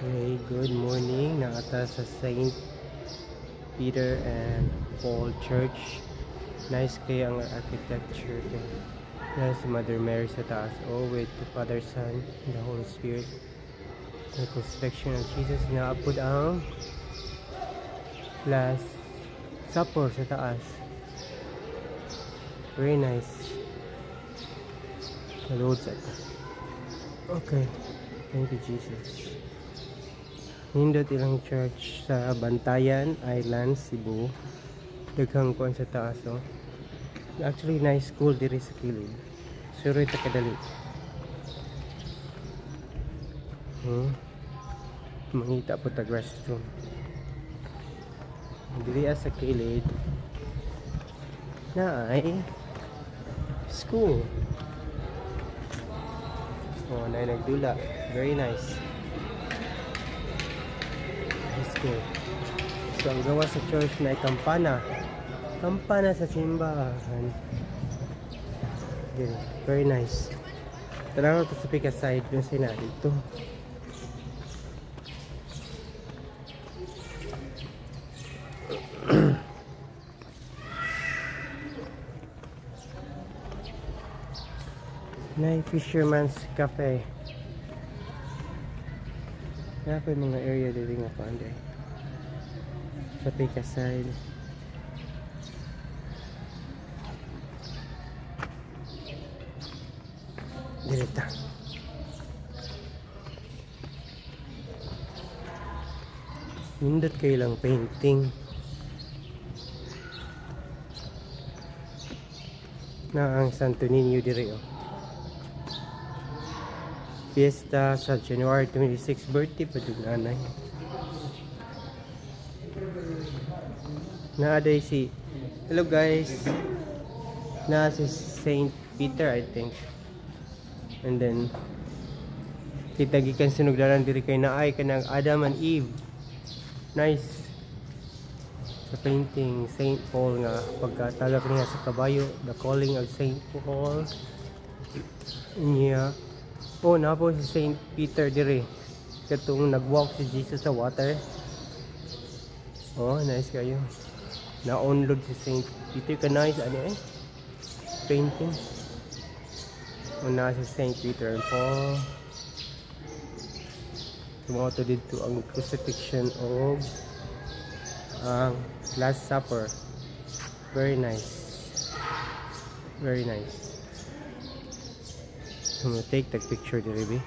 Okay, good morning. Naata sa Saint Peter and Paul Church. Nice kaya ang architecture. Yan si Mother Mary sa taas. Oh, with the Father, Son, and the Holy Spirit. The crucifixion of Jesus. Naapod ang Last Supper sa taas. Very nice. The Lord's Supper. Okay. Thank you, Jesus. Nindot ilang church sa Bantayan Island, Cebu. Daghang kuan sa taas, oh. Actually, nice school diri sa kilid. Suroy ta kadali. Mangita po tag restroom. Diri sa kilid na ay school. Oh, na nagdula. Very nice. School. So ang gawa sa church na ay kampana. Kampana sa simbahan. Okay, very nice. Tanaw to sa pika side yung sina dito. Nay Fisherman's Cafe. Kaya po yung mga area dito nga pa anday. Sa pika side. Direta. Nindot kayo lang painting. Na ang Santo Niño diri, oh. Fiesta sa January 26, birthday pa yung nanay. Naaday si, hello guys, na si Saint Peter I think. And then kita gikan sinugdanan diri kay naay kanang Adam and Eve. Nice. Sa painting Saint Paul nga pagkatalak niya sa kabayo, the calling of Saint Paul niya. Oh, na po si Saint Peter diri. Katong nagwalk si Jesus sa water. Oh, nice kayo. Na-onload si Saint Peter. Ka-nice, ano eh? Painting. O na si Saint Peter and Paul. Tumato dito ang crucifixion of ang Last Supper. Very nice. Very nice. I'm gonna take the picture, Deribi.